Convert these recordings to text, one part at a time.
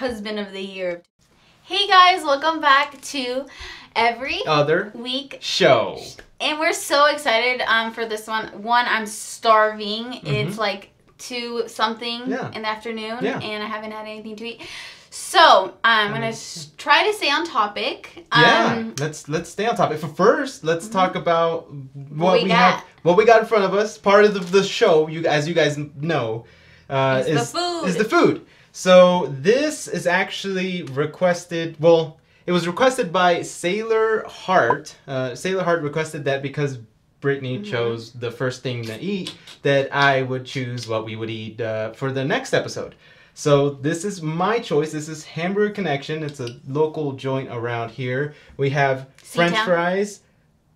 husband of the year. Hey guys, welcome back to Every Other Week Show. And we're so excited for this one. One, I'm starving. It's like 2 something in the afternoon and I haven't had anything to eat. So I'm gonna try to stay on topic. Let's stay on topic. But first, let's talk about what we got in front of us. Part of the show, as you guys know, is the food. So this is actually requested. Well, it was requested by Sailor Heart. Sailor Heart requested that because Britney chose the first thing to eat, that I would choose what we would eat for the next episode. So this is my choice. This is Hamburger Connection. It's a local joint around here. We have French fries,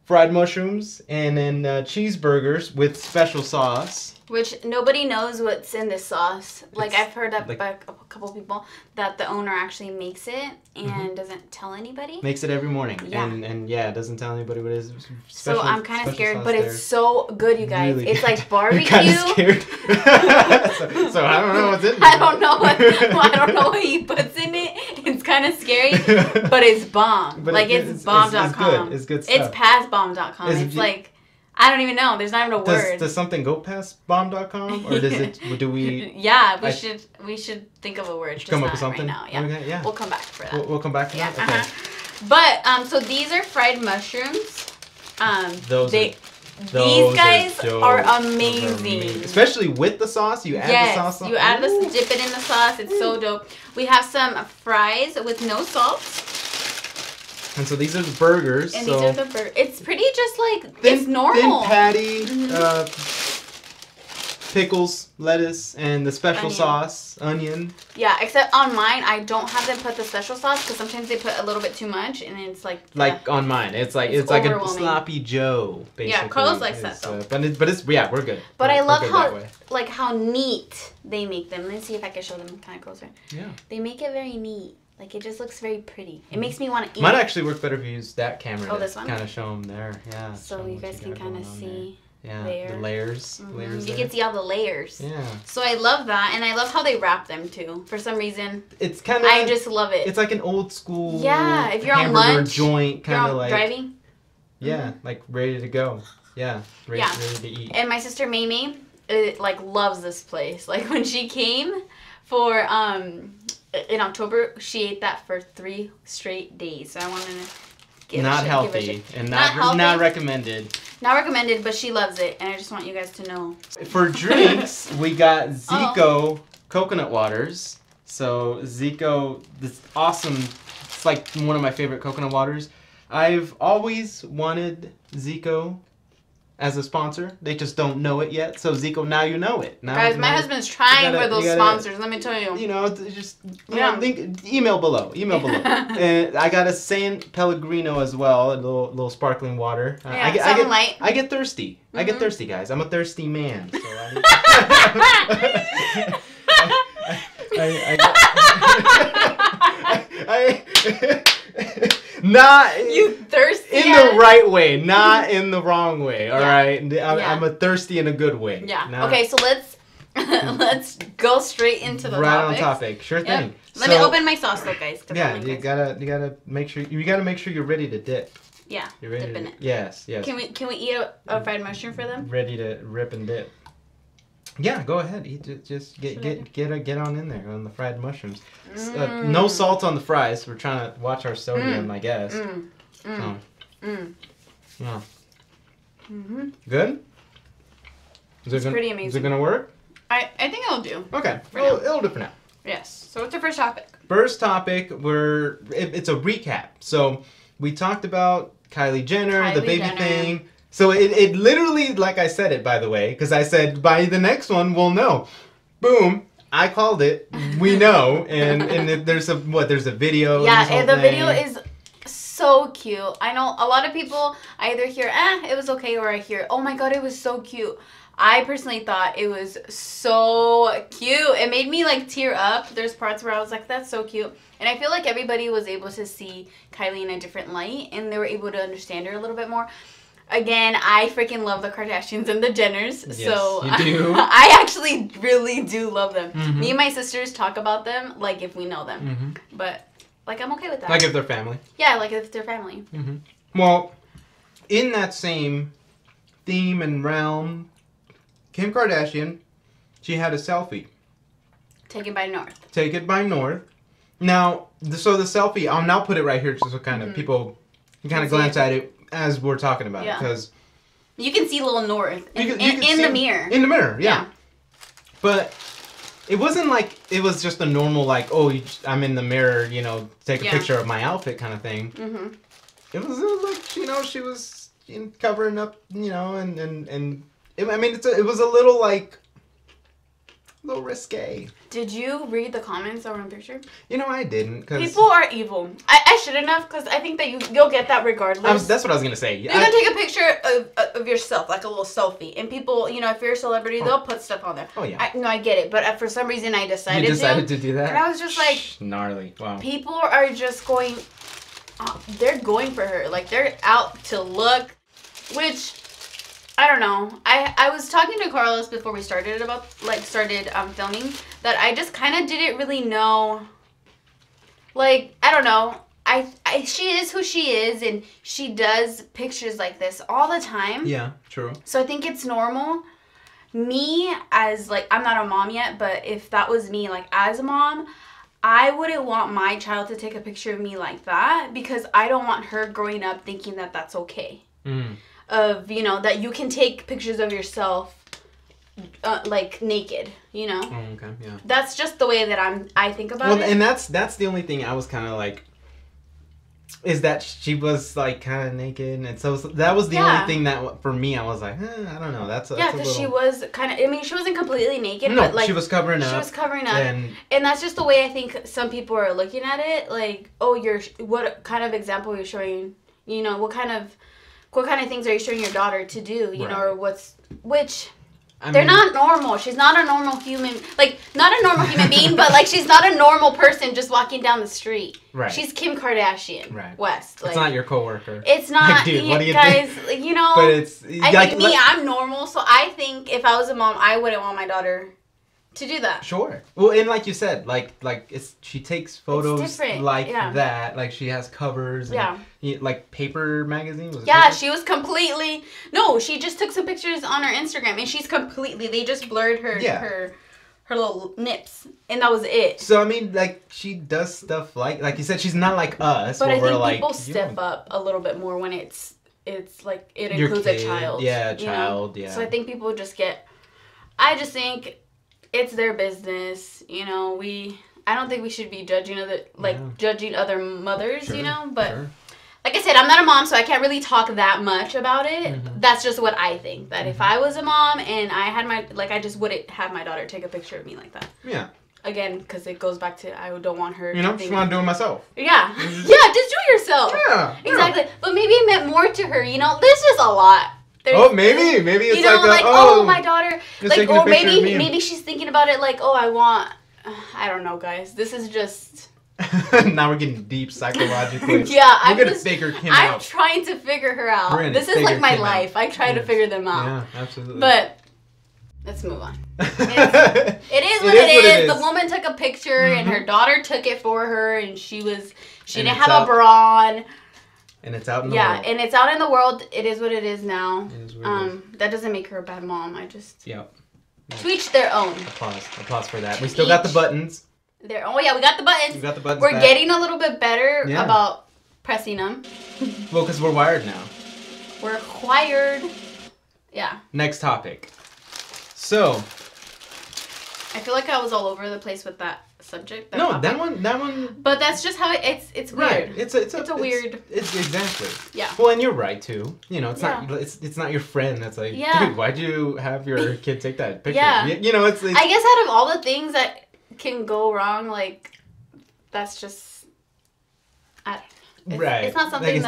fried mushrooms, and then cheeseburgers with special sauce. Which nobody knows what's in this sauce. Like I've heard by a couple people that the owner actually makes it and doesn't tell anybody. Makes it every morning. Yeah. And doesn't tell anybody what it is. So I'm kind of scared, but it's so good, you guys. Really it's like barbecue. You're kind of scared. so I don't know what's in it. I don't know what he puts in it. It's kind of scary, but it's bomb. But like it's bomb.com. It's good stuff. It's past bomb.com. It's like I don't even know. There's not even a word. Does something go past bomb.com or does it? Do we? Yeah, we should think of a word. Just come up with something right now. Yeah. Okay, yeah. We'll come back for that. We'll come back to that. Okay. But so these are fried mushrooms. These guys are amazing. Especially with the sauce. You add the sauce on. You add this, dip it in the sauce. It's so dope. We have some fries with no salt. And so these are the burgers. And these are the burgers. It's pretty just like, it's Thin normal. patty, pickles, lettuce, and the special sauce, onion. Yeah, except on mine, I don't have them put the special sauce because sometimes they put a little bit too much, and it's like on mine, it's like a sloppy Joe, basically. Yeah, Carlos likes that though. But it's we're good. But I love how neat they make them. Let me see if I can show them kind of closer. Yeah. They make it very neat. Like, it just looks very pretty. It makes me want to eat. Might actually work better if you use that camera to this one? kind of show them there. Yeah. So you guys can kind of see the layers. You can see all the layers. Yeah. So I love that. And I love how they wrap them, too. For some reason. It's kind of... I just love it. It's like an old school if you're on lunch, joint, kind of like... driving. Yeah, like ready to go. Yeah, ready to eat. And my sister Mamie, loves this place. Like, when she came for... in October, she ate that for 3 straight days. So I wanted to give not healthy and not recommended. Not recommended, but she loves it, and I just want you guys to know. For drinks, we got Xoxo coconut waters. So Xoxo, this awesome. It's like one of my favorite coconut waters. I've always wanted Xoxo as a sponsor. They just don't know it yet. So Xoxo, now you know it. Guys, my husband's trying for those sponsors. Let me tell you. You know, just email below. And I got a San Pellegrino as well, a little sparkling water. I get thirsty. I get thirsty, guys. I'm a thirsty man. So not you thirsty in the right way, not in the wrong way. All right, I'm a thirsty in a good way. Yeah. Okay, so let's go straight into the on topic. Sure thing. Let me open my sauce, though, guys. Yeah, you gotta make sure you're ready to dip. Yeah, you're ready dip in it. Yes. Can we eat a fried mushroom for them? Ready to rip and dip. Yeah, go ahead. Just get on in there on the fried mushrooms. No salt on the fries. We're trying to watch our sodium, I guess. Yeah. Good. It's pretty amazing. Is it gonna work? I think it'll do. Okay. It'll do for now. Yes. So what's our first topic? First topic, it's a recap. So we talked about Kylie Jenner, the baby thing. So it literally, like I said it, by the way, because I said by the next one we'll know. Boom! I called it. We know, and there's a video. Yeah, the video is so cute. I know a lot of people either hear it was okay, or I hear oh my god it was so cute. I personally thought it was so cute. It made me like tear up. There's parts where I was like, that's so cute. And I feel like everybody was able to see Kylie in a different light, and they were able to understand her a little bit more. Again, I freaking love the Kardashians and the Jenners. Yes, so you do. I actually really do love them. Me and my sisters talk about them like if we know them. But like I'm okay with that. Like if they're family. Yeah, like if they're family. Well, in that same theme and realm, Kim Kardashian, she had a selfie. Taken by North. Taken by North. Now, so the selfie, I'll now put it right here just so kind of people can kind of glance at it as we're talking about it. Because you can see little North in the mirror. In the mirror, yeah. But it wasn't like it was just a normal, like, oh, I'm in the mirror, you know, take a picture of my outfit kind of thing. It was like, you know, she was covering up, you know, and I mean, it was a little like, a little risque. Did you read the comments on the picture? You know, I didn't. Cause people are evil. I shouldn't have, because I think that you'll get that regardless. That's what I was going to say. You're going to take a picture of yourself, like a little selfie. And people, you know, if you're a celebrity, they'll put stuff on there. Oh, yeah. I get it. But for some reason, I decided to. You decided to do that? And I was just like... gnarly. Wow. People are just going... they're going for her. Like, they're out to look. Which... I don't know. I was talking to Carlos before we started filming that I just kind of didn't really know. Like, I don't know. She is who she is, and she does pictures like this all the time. Yeah, true. So I think it's normal. Me as like, I'm not a mom yet, but if that was me, like as a mom, I wouldn't want my child to take a picture of me like that, because I don't want her growing up thinking that that's okay. Of, you know, that you can take pictures of yourself like naked, you know. Oh, okay, yeah. That's just the way that I think about it. And that's the only thing I was kind of like, is that she was like kind of naked, and so that was the only thing that for me I was like, I don't know. That's because she was kind of. I mean, she wasn't completely naked. No, but like she was covering up. She was covering up, and that's just the way I think some people are looking at it. Like, oh, what kind of example are you showing? You know, what kind of things are you showing your daughter to do? You know, or they're not normal. She's not a normal human, like, not a normal human being, but, like, she's not a normal person just walking down the street. Right. She's Kim Kardashian West. Like, it's not your coworker. It's not, like, dude, what do you guys, think? You know, but it's, I think I'm normal, so I think if I was a mom, I wouldn't want my daughter to do that. Sure. Well, and like you said, like she takes photos like that. Like she has covers. And, like paper magazine. She was completely. No, she just took some pictures on her Instagram, and she's completely. They just blurred her little nips, and that was it. So I mean, like she does stuff like you said. She's not like us. But I think people step up a little bit more when it's like it includes a child. Yeah, a child. Yeah. So I think people just get. I just think. It's their business, you know. I don't think we should be judging other mothers, you know. But like I said, I'm not a mom, so I can't really talk that much about it. That's just what I think. That if I was a mom and I had I just wouldn't have my daughter take a picture of me like that. Yeah. Again, because it goes back to I don't want her. You know, just want to do it myself. Yeah. Just do it yourself. Yeah. Exactly. Yeah. But maybe it meant more to her. You know, there's just a lot. Maybe it's my daughter, like, or maybe she's thinking about it like, I don't know, guys. This is just. Now we're getting deep psychologically. I'm gonna figure Kim out. I'm trying to figure her out. This is like my life. I try to figure them out. Yeah, absolutely. But let's move on. It is what it is. The woman took a picture, and her daughter took it for her, and she didn't have a bra on. And it's out in the world. Yeah, and it's out in the world. It is what it is now. It is what it is. That doesn't make her a bad mom. I just... Yep. To each their own. Applause for that. We still got the buttons. We got the buttons. We got the buttons We're getting a little bit better about pressing them. Well, because we're wired now. We're wired. Yeah. Next topic. So... I feel like I was all over the place with that subject. That one. But that's just how it's weird. Right. It's weird. It's exactly. Yeah. Well, and you're right too. You know, it's not your friend that's like, dude, why'd you have your kid take that picture? Yeah. You know, it's. I guess out of all the things that can go wrong, like, that's just. It's not something it's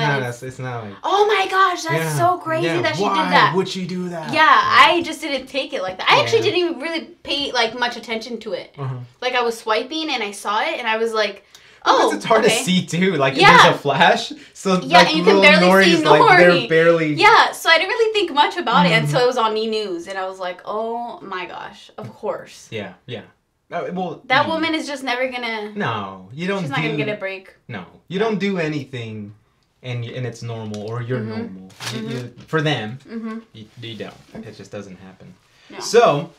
not like. Oh my gosh, that's so crazy that she did that. Why would she do that? Yeah, I just didn't take it like that. I actually didn't even really pay like much attention to it. Like I was swiping and I saw it and I was like, Oh, it's hard to see too. Like yeah. there's a flash, so yeah, like and you can barely see Nori. Like they're barely. Yeah, so I didn't really think much about it until it was on E! News, and I was like, oh my gosh, of course. Yeah, yeah. Well, that woman is just never gonna. No, you don't. She's not gonna get a break. No, you don't do anything, and it's normal or you're normal. For them, you don't. It just doesn't happen. No. So,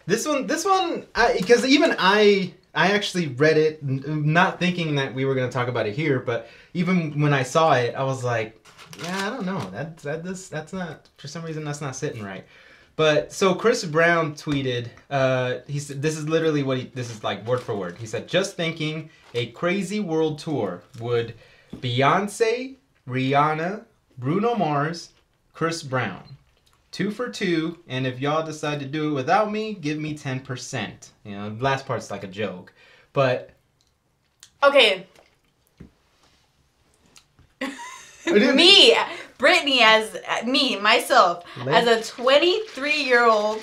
this one, because even I actually read it, not thinking that we were going to talk about it here, but even when I saw it, I was like, yeah, I don't know. That's not, for some reason, that's not sitting right. But, so Chris Brown tweeted, he said, this is literally this is like word for word. He said, just thinking a crazy world tour would Beyonce, Rihanna, Bruno Mars, Chris Brown. 2 for 2, and if y'all decide to do it without me, give me 10%. You know, the last part's like a joke, but okay. Britney, as myself, as a 23-year-old,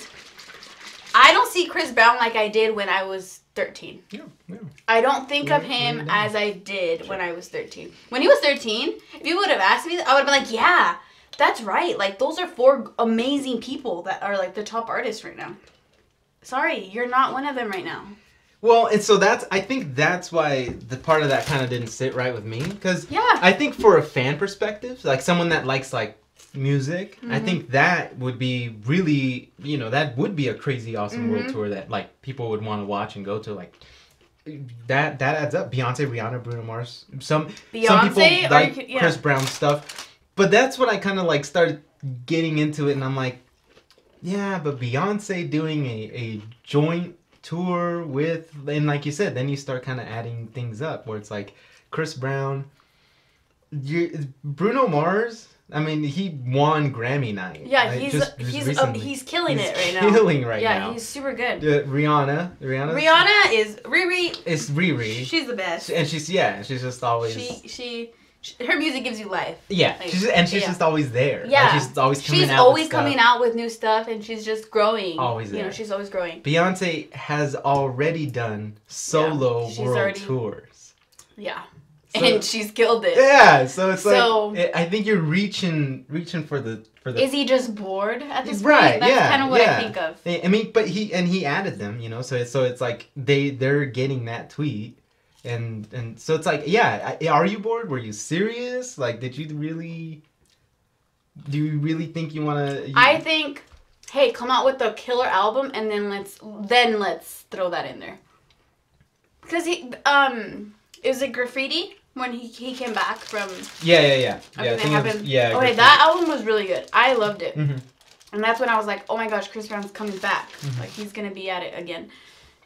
I don't see Chris Brown like I did when I was 13. Yeah. I don't think of him as I did when I was 13. When he was 13, if you would have asked me, I would have been like, yeah. That's right. Like, those are 4 amazing people that are, like, the top artists right now. Sorry, you're not one of them right now. Well, and so I think that's why the part of that kind of didn't sit right with me. Because I think for a fan perspective, like, someone that likes, like, music, I think that would be really, you know, that would be a crazy awesome world tour that, like, people would want to watch and go to, like... That adds up. Beyonce, Rihanna, Bruno Mars. Some people like Chris Brown stuff. But that's when I kind of like started getting into it, and I'm like, yeah, but Beyonce doing a joint tour with, and like you said, then you start kind of adding things up where it's like Chris Brown, Bruno Mars. I mean, he won Grammy night. Yeah, he's killing it right now. Killing right now. Yeah, he's super good. Rihanna is Riri. It's Riri. She's the best. And she's just always. Her music gives you life. Yeah, like, she's just always there. Yeah, like, she's always coming out with new stuff, and she's just growing. Always there. You know, she's always growing. Beyonce has already done solo world tours. Yeah, so, and she's killed it. Yeah, so it's I think you're reaching for the. Is he just bored at this point? Right. That's kind of what I think of. I mean, but he added them, you know. So it's like they're getting that tweet. And so it's like, yeah, are you bored? Were you serious? Like, do you really think you want to... I think, hey, come out with a killer album, and then let's throw that in there. Because it was a Graffiti when he came back from... Yeah. Okay, that album was really good. I loved it. And that's when I was like, oh my gosh, Chris Brown's coming back. Like, he's going to be at it again.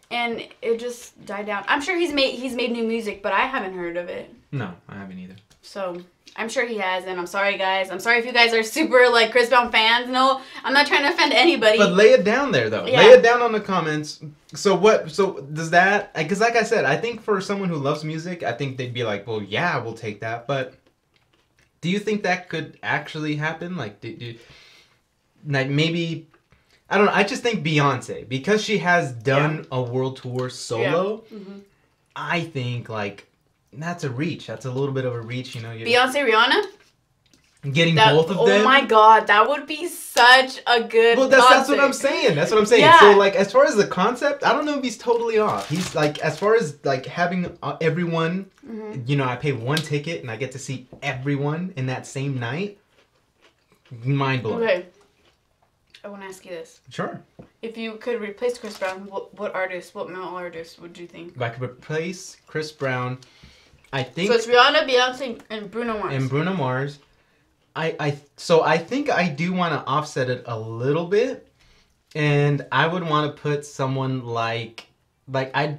And it just died down. I'm sure he's made new music, but I haven't heard of it. No, I haven't either. So, I'm sure he has, and I'm sorry, guys. I'm sorry if you guys are super, like, Chris Brown fans. No, I'm not trying to offend anybody. But lay it down there, though. Yeah. Lay it down on the comments. So does that... Because like I said, I think for someone who loves music, I think they'd be like, well, yeah, we'll take that. But do you think that could actually happen? Like, like maybe... I don't know. I just think Beyonce, because she has done a world tour solo, I think, like, that's a reach. That's a little bit of a reach, you know. Beyonce, Rihanna? Getting both of them? Oh my god, that would be such a good that's what I'm saying. That's what I'm saying. Yeah. So, like, as far as the concept, I don't know if he's totally off. He's, like, as far as, like, having everyone, you know, I pay 1 ticket and I get to see everyone in that same night, mind-blowing. Okay. I want to ask you this. Sure. If you could replace Chris Brown, what male artist would you think? If I could replace Chris Brown, I think... So it's Rihanna, Beyonce, and Bruno Mars. And Bruno Mars. So I think I do want to offset it a little bit. And I would want to put someone like I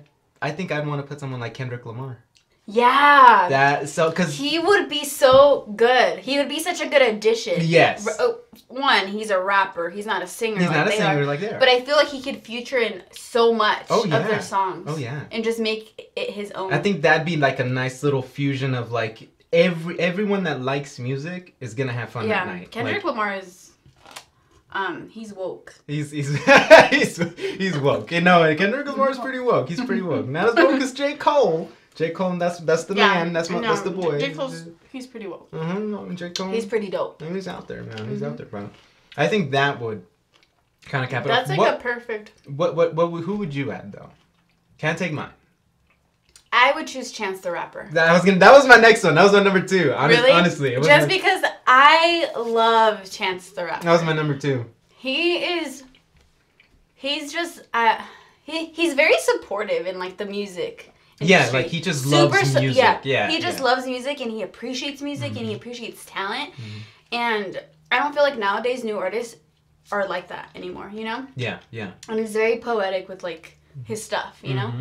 think I'd want to put someone like Kendrick Lamar. Yeah. Because he would be so good. He would be such a good addition. Yes. One, he's a rapper. He's not a singer. He's not a singer like they are. But I feel like he could feature in so much of their songs. Oh yeah. And just make it his own. I think that'd be like a nice little fusion of like everyone that likes music is gonna have fun that night. Kendrick Lamar is. He's woke. He's woke. You know, Kendrick Lamar is pretty woke. He's pretty woke. Not as woke as J. Cole. J. Cole, that's the man. That's the boy. J. Cole's, he's pretty well. J. Cole. He's pretty dope. He's out there, man. He's out there, bro. I think that would kind of cap it off. That's like a perfect. Who would you add though? Can't take mine. I would choose Chance the Rapper. That was my next one. That was my number 2. Really? Honestly, just because I love Chance the Rapper. That was my number 2. He's just he's very supportive in like the music industry. Yeah, like he just loves music. Yeah, he just loves music and he appreciates music and he appreciates talent. And I don't feel like nowadays new artists are like that anymore, you know? Yeah. And he's very poetic with like his stuff, you know?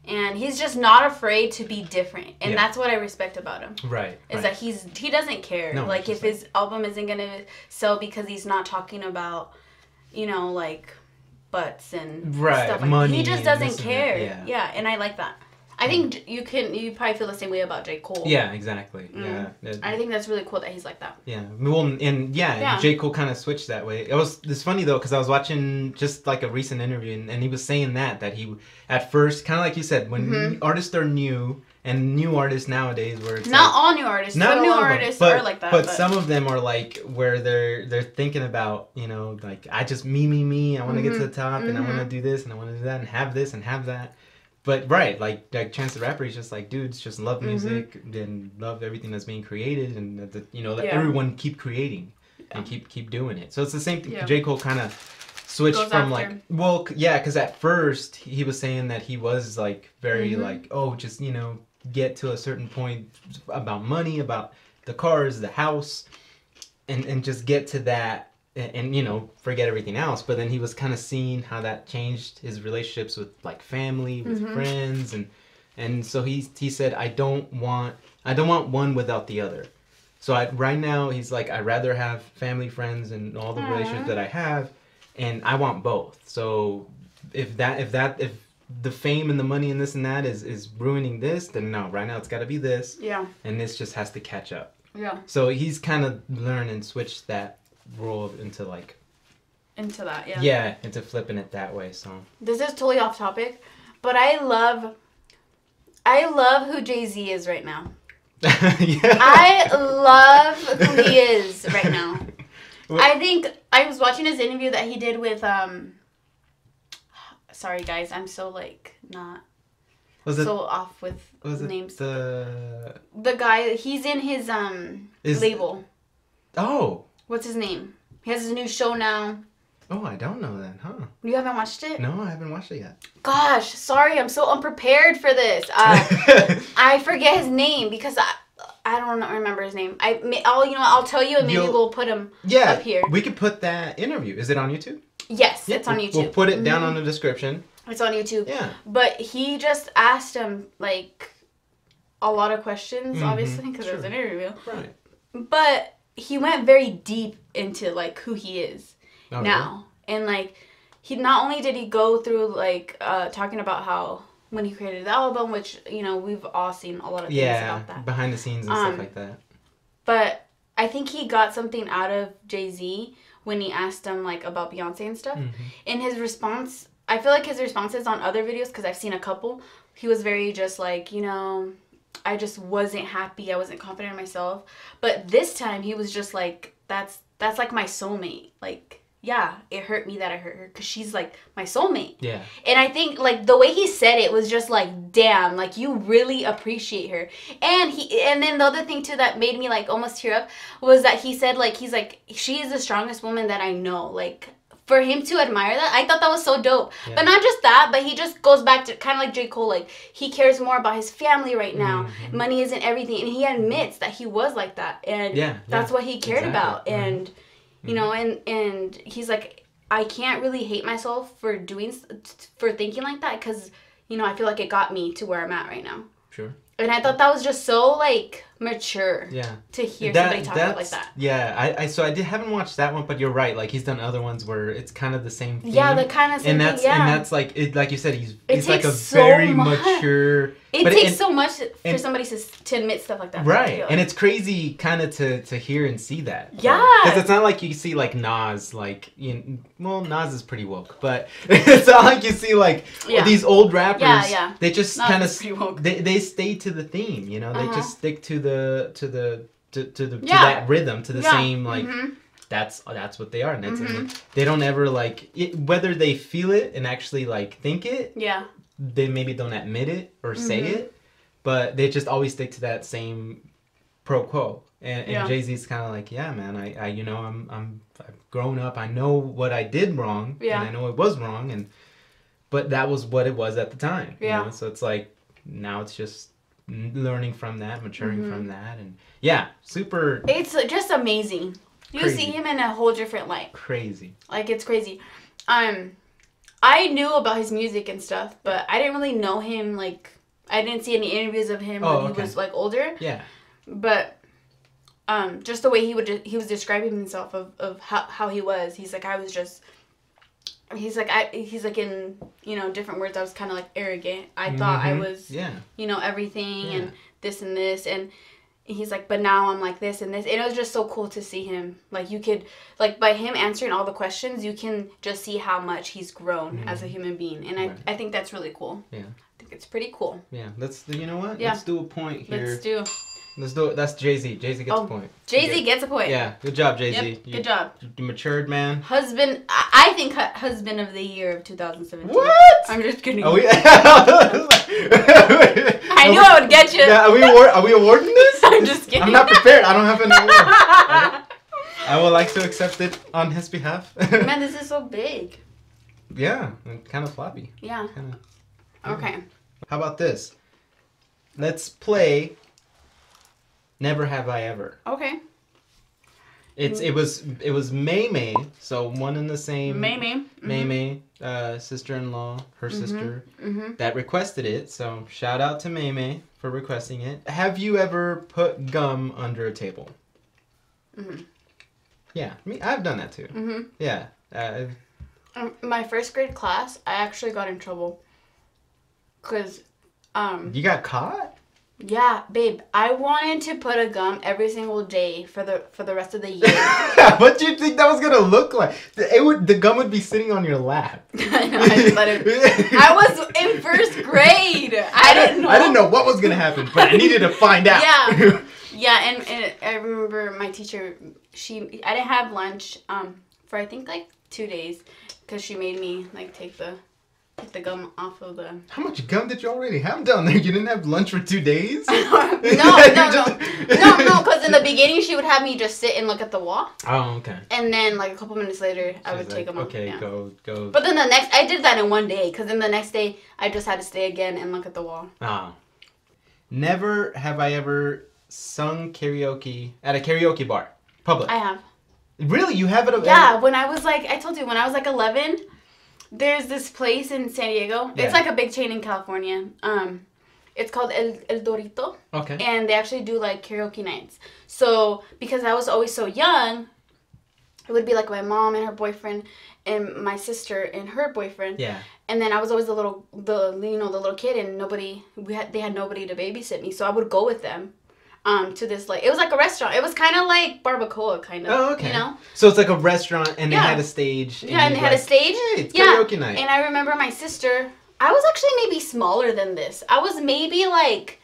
And he's just not afraid to be different. And that's what I respect about him. Right. Is that he doesn't care. No, like if his album isn't going to sell because he's not talking about, you know, like butts and stuff like money. He just doesn't care. Yeah, and I like that. I think you probably feel the same way about J. Cole. Yeah, exactly. Yeah. I think that's really cool that he's like that. Yeah. Well, and J. Cole kind of switched that way. It's funny though, because I was watching just like a recent interview and he was saying that he, at first, kind of like you said, when artists are new, and new artists nowadays where it's not all new artists. Some new artists are like that. But some of them are like where they're thinking about, you know, like I just me. I want to get to the top and I want to do this and I want to do that and have this and have that. But like Chance the Rapper, he's just like, dudes, just love music and love everything that's being created and let everyone keep creating and keep doing it. So it's the same thing. J. Cole kind of switched from because at first he was saying that he was like very like, oh, just, you know, get to a certain point about money, about the cars, the house, and just get to that. And you know, forget everything else. But then he was kind of seeing how that changed his relationships with like family, with friends, and so he said, I don't want one without the other. So right now he's like, I'd rather have family, friends, and all the relationships that I have, and I want both. So if the fame and the money and this and that is ruining this, then no, right now it's got to be this. Yeah. And this just has to catch up. Yeah. So he's kind of learned and switched that role into that, into flipping it that way. So this is totally off topic, but I love who Jay-Z is right now. I love who he is right now. I think I was watching his interview that he did with sorry guys, I'm so like not off with names. The guy, he's in his label. Oh. What's his name? He has his new show now. Oh, I don't know that, huh? You haven't watched it? No, I haven't watched it yet. Gosh, sorry, I'm so unprepared for this. I forget his name because I don't remember his name. I'll tell you and maybe we'll put him up here. We could put that interview. Is it on YouTube? Yes, it's on YouTube. We'll put it down on the description. It's on YouTube. Yeah. But he just asked him like a lot of questions, obviously, because it was an interview. Right. But he went very deep into like who he is now, and like he not only did he go through like talking about how when he created the album, which you know we've all seen a lot of things about that behind the scenes and stuff like that. But I think he got something out of Jay-Z when he asked him like about Beyonce and stuff. In his response, I feel like his responses on other videos, because I've seen a couple, he was very just like, you know, I just wasn't happy. I wasn't confident in myself. But this time he was just like, that's like my soulmate. Like, yeah, it hurt me that I hurt her because she's like my soulmate. Yeah. And I think like the way he said it was just like, damn, like you really appreciate her. And then the other thing too that made me like almost tear up was that he said like, he's like, she is the strongest woman that I know. Like, for him to admire that, I thought that was so dope. Yeah. But not just that, but he just goes back to kind of like J. Cole. Like, he cares more about his family right now. Money isn't everything. And he admits that he was like that. And that's what he cared about. And, you know, and he's like, I can't really hate myself for thinking like that because, you know, I feel like it got me to where I'm at right now. Sure. And I thought that was just so, like, mature. Yeah. To hear somebody talk about like that. Yeah, I haven't watched that one, but you're right. Like he's done other ones where it's kind of the same theme. Yeah, the kind of same thing. Yeah. And that's like like you said, he's like a very mature. It takes so much for somebody to admit stuff like that. Right, and it's crazy kind of to hear and see that. Yeah. Because it's not like you see like Nas, like Nas is pretty woke, but it's not like you see like these old rappers. Yeah. They just kind of they stay to the theme, you know. They just stick to that rhythm, to the same like. That's what they are, and that's they don't ever like whether they feel it and actually like think it. Yeah. They maybe don't admit it or say it, but they just always stick to that same pro quo. And Jay-Z's kind of like, yeah, man, I've grown up. I know what I did wrong, and I know it was wrong, but that was what it was at the time. Yeah. You know? So it's like now it's just learning from that, maturing from that, and super. It's just amazing. You see him in a whole different light. Crazy. Like it's crazy. I knew about his music and stuff, but I didn't really know him. Like, I didn't see any interviews of him when he was like older. Yeah. But, just the way he was describing himself of how he was. He's like, he's like in different words. I was kind of like arrogant. I thought I was everything and this, and he's like, but now I'm like this and this. And it was just so cool to see him. Like, you could, like, by him answering all the questions, you can just see how much he's grown as a human being. And I think that's really cool. Yeah. I think it's pretty cool. Yeah. You know what? Yeah. Let's do a point here. Let's do it. That's Jay-Z. Jay-Z gets a point. Jay-Z gets a point. Yeah. Good job, Jay-Z. Yep. Good job. You matured, man. I think husband of the year of 2017. What? I'm just kidding. I knew I would get you. Yeah, are we awarding this? I'm just kidding. I'm not prepared. I don't have an award. I would like to accept it on his behalf. Man, this is so big. Yeah, and kind of floppy. Yeah. Okay. How about this? Let's play Never Have I Ever. Okay. It was May, so one and the same. May, sister-in-law, her sister, that requested it. So shout out to May for requesting it. Have you ever put gum under a table? Yeah, I've done that too. Yeah. My first grade class, I actually got in trouble. Cause You got caught? Yeah, babe. I wanted to put a gum every single day for the rest of the year. What do you think that was gonna look like? The gum would be sitting on your lap. I know. I was in first grade. I didn't know. I didn't know what was gonna happen, but I needed to find out. Yeah. Yeah, and I remember my teacher. I didn't have lunch for I think like 2 days because she made me like take the gum off of the... How much gum did you already have down there? You didn't have lunch for 2 days? No, because in the beginning she would have me just sit and look at the wall. Oh, okay. And then like a couple minutes later, I would take them off. Okay, yeah. Go. But then I did that in one day, because then the next day, I just had to stay again and look at the wall. Oh. Never have I ever sung karaoke at a karaoke bar. Public. I have. Really? You have it? Yeah, when I was like, I told you, when I was like 11... There's this place in San Diego. Yeah. It's like a big chain in California. It's called El Dorito. Okay. And they actually do like karaoke nights. So because I was always so young, it would be like my mom and her boyfriend and my sister and her boyfriend. Yeah. And then I was always the little kid, and they had nobody to babysit me. So I would go with them. To this, like, it was like a restaurant. It was kind of like barbacoa, kind of. Oh, okay. You know? So it's like a restaurant, and they had a stage. And they had a stage. Hey, it's karaoke night. And I remember my sister, I was actually maybe smaller than this. I was maybe like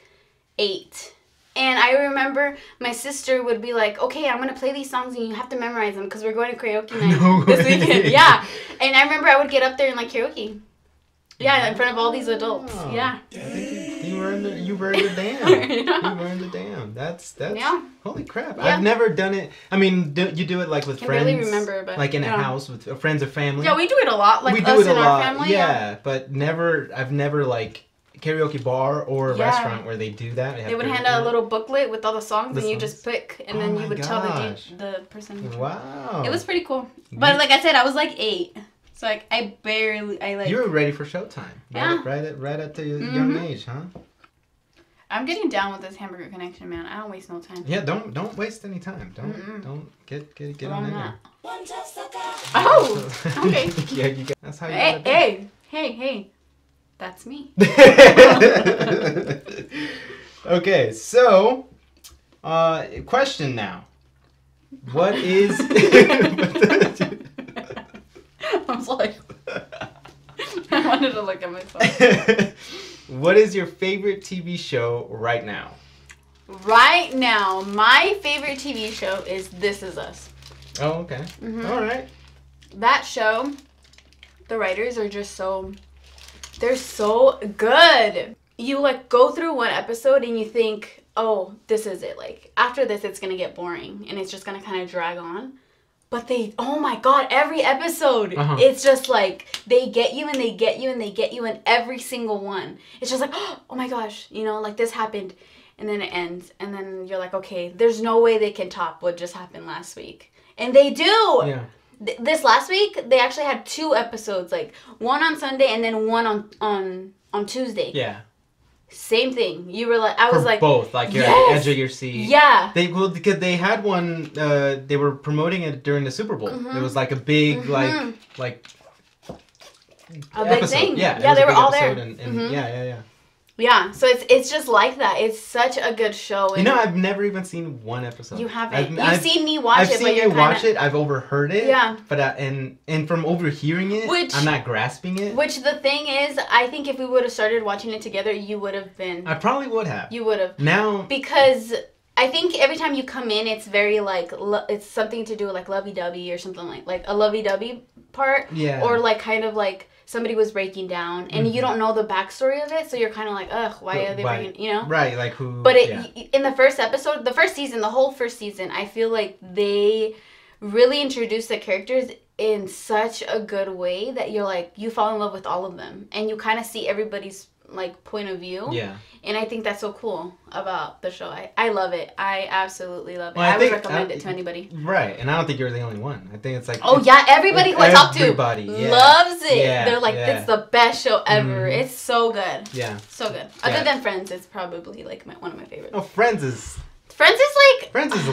8. And I remember my sister would be like, okay, I'm going to play these songs, and you have to memorize them, because we're going to karaoke night this weekend. Yeah. And I remember I would get up there and like karaoke. Yeah, in front of all these adults. Yeah. You earned the damn. You earned the damn. That's holy crap. Yeah. I've never done it. I mean, you do it like with friends. I barely remember, but like in a house with friends or family. Yeah, we do it a lot. Like us and our family. Yeah, but I've never like karaoke bar or a restaurant where they do that. They would hand out a little booklet with all the songs, and you just pick, and then you would tell the person. Wow. It was pretty cool. But like I said, I was like 8. So like I like. You were ready for showtime. Right at the young age, huh? I'm getting down with this hamburger connection, man. I don't waste no time. Yeah, don't waste any time. Don't get on in there. Oh, okay. Yeah, you got, that's how you. Hey. That's me. Okay, so question now. What is? I was like, I wanted to look at myself. What is your favorite TV show right now? Right now, my favorite TV show is This Is Us. Oh, okay. Mm-hmm. All right. That show, the writers are just they're so good. You like go through one episode and you think, oh, this is it. Like after this, it's going to get boring and it's just going to kind of drag on. But oh my God, every episode, it's just like, they get you and they get you and they get you in every single one. It's just like, oh my gosh, like this happened. And then it ends. And then you're like, okay, there's no way they can top what just happened last week. And they do. Yeah. This last week, they actually had 2 episodes, like one on Sunday and then one on Tuesday. Yeah. Same thing. You were like, I was like, both, like you're at the edge of your seat. Yeah. Because they had one. They were promoting it during the Super Bowl. It was like a big like a episode. Big thing. Yeah, they were all there. And yeah. Yeah, so it's just like that. It's such a good show. And I've never even seen one episode. You haven't. You've seen me watch it, but you're I've seen you watch it. I've overheard it. Yeah. But and from overhearing it, I'm not grasping it. Which the thing is, I think if we would have started watching it together, you would have been. I probably would have. You would have. Now. Because I think every time you come in, it's very like it's something to do with like lovey-dovey or something like a lovey-dovey part. Yeah. Or like kind of like. Somebody was breaking down, and you don't know the backstory of it, so you're kind of like, ugh, why are they breaking, Right, like who... But in the first episode, the whole first season, I feel like they really introduced the characters in such a good way that you're like, you fall in love with all of them, and you kind of see everybody's, like, point of view. Yeah. And I think that's so cool about the show. I love it. I absolutely love it. Well, I would recommend it to anybody. Right. And I don't think you're the only one. I think it's like... Oh, yeah. Everybody who I talk to loves it. Yeah, they're like, it's the best show ever. It's so good. Yeah. So good. Other than Friends, it's probably like one of my favorites. Oh, Friends is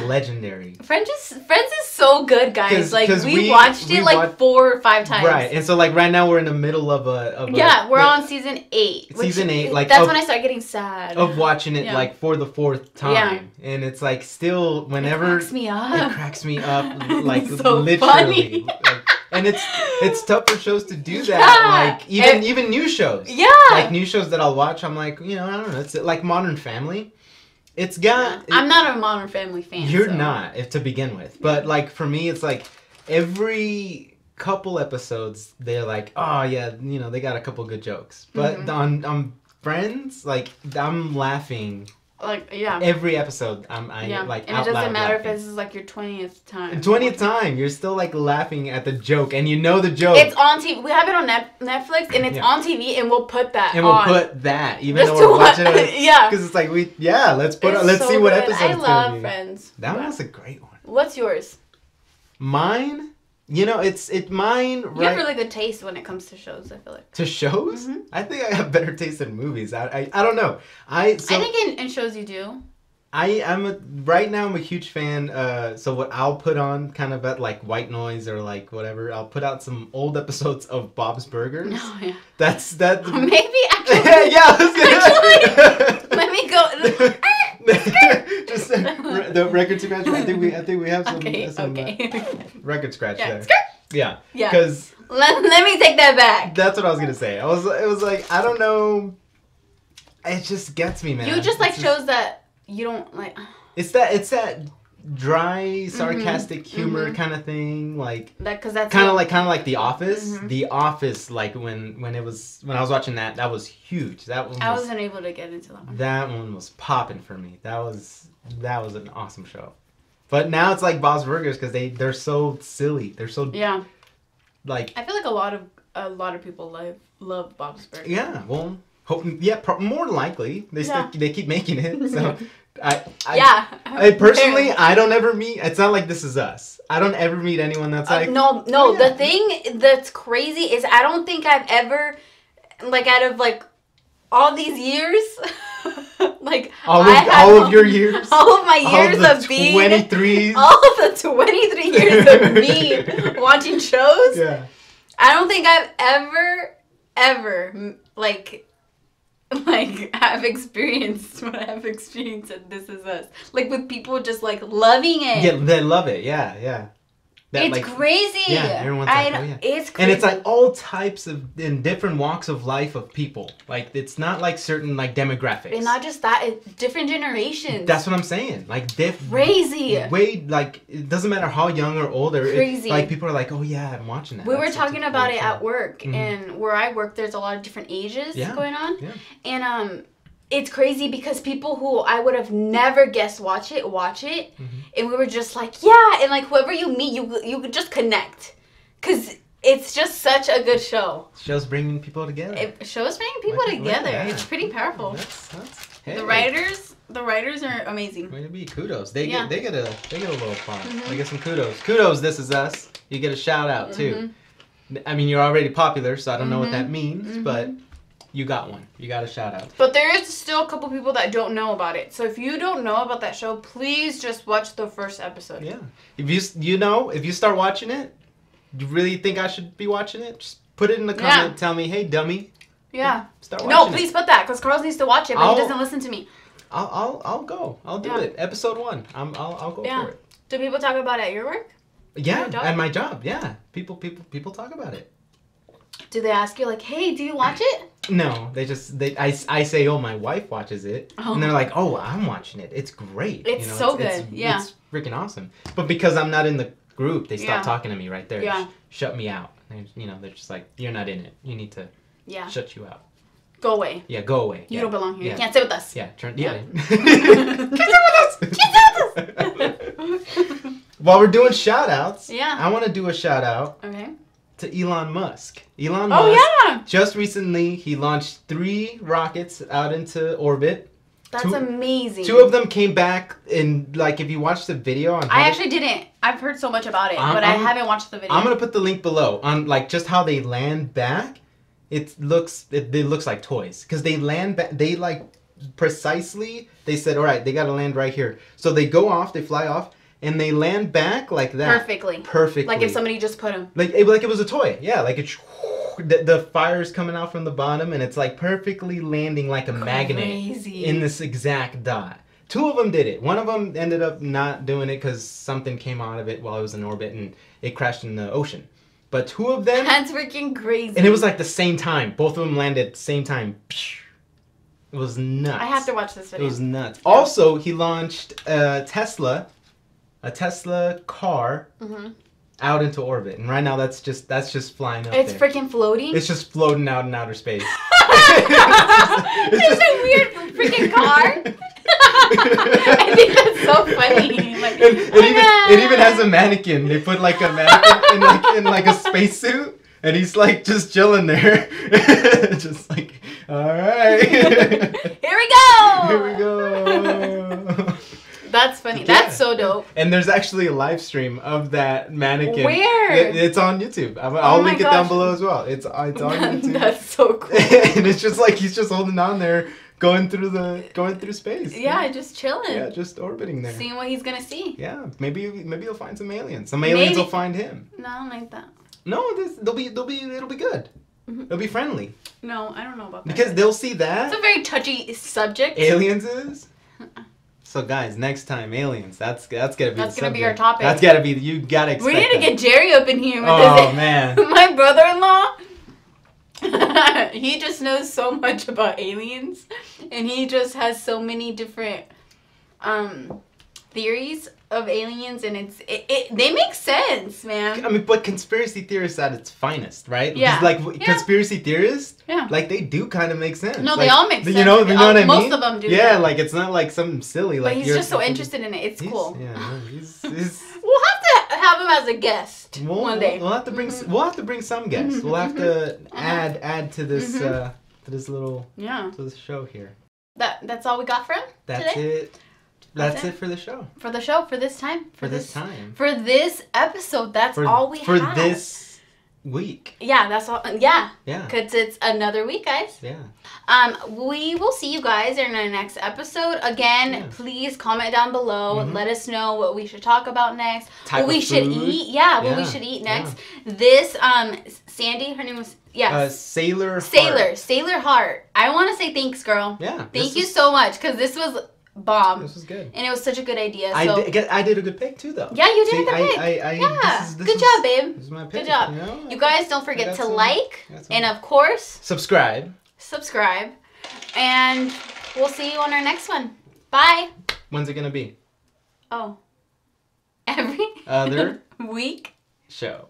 legendary. Friends is so good, guys. Like we watched it like 4 or 5 times. Right, and so like right now we're in the middle of we're on season 8. Season 8, like that's when I start getting sad of watching it like for the 4th time, and it's like still whenever it cracks me up like so literally. Funny. Like, and it's tough for shows to do that. Like even new shows. Yeah. Like new shows that I'll watch, I'm like, I don't know. It's like Modern Family. It's got... I'm not a Modern Family fan. You're not, to begin with. But, like, for me, it's like every couple episodes, they're like, oh, yeah, they got a couple good jokes. But on Friends, like, I'm laughing... Like, yeah. Every episode, like, and out it doesn't loud matter laughing. if this is like your 20th time. 20th time, you're still like laughing at the joke, and you know the joke. It's on TV. We have it on Netflix, and it's on TV, and we'll put that. And we'll put that, even though we're watching it. Yeah. Because it's like let's see what episode. I love Friends. That one was a great one. What's yours? Mine. It's mine. You have really good taste when it comes to shows. I feel like to shows. Mm-hmm. I think I have better taste in movies. I don't know. I think in shows you do. Right now I'm a huge fan. So what I'll put on kind of at like white noise or like whatever. I'll put out some old episodes of Bob's Burgers. Oh yeah. That. Maybe actually. Yeah. Actually, let me go. Just the record scratch. I think we have some record scratch there. Yeah. Because let me take that back. That's what I was gonna say. It was like I don't know. It just gets me, man. You just like shows that you don't like. It's that dry, sarcastic humor kind of thing, like that because that's kind of like The Office. Mm-hmm. The Office, like when I was watching that was huge. That one I wasn't able to get into that one. That one was popping for me. That was an awesome show. But now it's like Bob's Burgers because they're so silly. They're so like I feel like a lot of people love Bob's Burgers. Yeah, well, more likely they keep making it. So. I personally, I don't ever meet. It's not like This Is Us. I don't ever meet anyone that's like. No. The thing that's crazy is I don't think I've ever, like, out of like all these years, Like all of your years, all of my years of being 23, all of the 23 years of me watching shows. Yeah. I don't think I've ever like have experienced what I've experienced at This Is Us. Like with people just like loving it. Yeah, they love it. Yeah, yeah. That, it's like, crazy. Yeah, everyone's like, oh yeah. It's crazy. And it's like all types of, in different walks of life of people. Like, it's not like certain, like, demographics. And not just that, it's different generations. That's what I'm saying. Like, crazy. Way, like, it doesn't matter how young or older. Crazy. Like, people are like, oh yeah, I'm watching that. We were talking about it at work. And where I work, there's a lot of different ages going on. Yeah. And, it's crazy because people who I would have never guessed watch it. And we were just like, yeah. And like whoever you meet, you could just connect. Because it's just such a good show. Show's bringing people together. Show's bringing people together. Yeah. It's pretty powerful. Hey. The writers are amazing. Way to be. Kudos. They get a little part. They get some kudos. Kudos, This Is Us. You get a shout out too. I mean, you're already popular, so I don't know what that means, but you got one. You got a shout out. But there is still a couple people that don't know about it. So if you don't know about that show, please just watch the first episode. Yeah. If you start watching it, you really think I should be watching it? Just put it in the comment. Tell me, hey, dummy. Yeah. Start watching it. No, please put that, because Carlos needs to watch it, but he doesn't listen to me. I'll go. I'll do it. Episode 1. I'll go for it. Do people talk about it at your work? Yeah, at my job. Yeah. People talk about it. Do they ask you like, hey, do you watch it? No, I say, oh, my wife watches it, and they're like, oh, I'm watching it. It's great. It's so good. It's freaking awesome. But because I'm not in the group, they stop talking to me right there. Yeah. Shut me out. And, they're just like, you're not in it. You need to shut you out. Go away. Yeah, go away. You don't belong here. You can't sit with us. Yeah. Can't sit with us. While we're doing shout outs, I want to do a shout out. Okay. To Elon Musk. Elon Musk. Just recently, he launched 3 rockets out into orbit. That's amazing. 2 of them came back, and like if you watch the video on I actually didn't. I've heard so much about it, but I haven't watched the video. I'm gonna put the link below on like just how they land back. It looks like toys because they land back. They like precisely. They said, all right, they gotta land right here. So they go off. They fly off. And they land back like that. Perfectly. Like if somebody just put them. Like it was a toy. Yeah, like the fire's coming out from the bottom, and it's like perfectly landing like a magnet in this exact dot. 2 of them did it. One of them ended up not doing it because something came out of it while it was in orbit, and it crashed in the ocean. But 2 of them... That's freaking crazy. And it was like the same time. Both of them landed at the same time. It was nuts. I have to watch this video. It was nuts. Also, he launched a Tesla car out into orbit, and right now that's just flying up. It's freaking floating. It's just floating out in outer space. It's a weird freaking car. I think that's so funny. Like, it even has a mannequin. They put like a mannequin in like a spacesuit, and he's like just chilling there, just like, all right. Here we go. Here we go. That's funny. That's so dope. And there's actually a live stream of that mannequin. Where? It's on YouTube. I'll link it down below as well. It's on YouTube. That's so cool. And it's just like he's just holding on there, going through space. Yeah, just chilling. Yeah, just orbiting there. Seeing what he's gonna see. Yeah, maybe he'll find some aliens. Some aliens will find him. No, I don't like that. No, it'll be good. It'll be friendly. No, I don't know about that. Because they'll see that. It's a very touchy subject. Aliens is. So guys, next time aliens. That's gonna be our topic. That's gotta be you gotta expect. We need to get Jerry up in here with this. Man. My brother-in-law. He just knows so much about aliens, and he just has so many different theories of aliens, and they make sense, man. I mean, but conspiracy theorists at its finest, right? Yeah. Conspiracy theorists, like they do kind of make sense. No, like, they all make sense. You know what I mean? Most of them do. Yeah, like it's not like something silly. Like, but he's just so interested in it. It's cool. Yeah, he's We'll have to have him as a guest one day. We'll have to bring. We'll have to bring some guests. We'll have to add to this to this little to this show here. That's all we got for him. That's today? it. That's it for the show. For the show, for this time. For this time. For this episode, that's all we have. For this week. Yeah, that's all. Yeah. Yeah. Because it's another week, guys. Yeah. We will see you guys in our next episode. Again, please comment down below. Let us know what we should talk about next. What we should eat. Yeah, what we should eat next. Yeah. This, Sandy, her name was, Sailor Heart. I want to say thanks, girl. Yeah. Thank you so much, because this was bomb. This was good. And it was such a good idea. So. I did a good pick too, though. Yeah, you did a good pick. Good job, babe. This is my pick. Good job. You know? You guys don't forget to like and, of course, subscribe. And we'll see you on our next one. Bye. When's it gonna be? Oh, every other week show.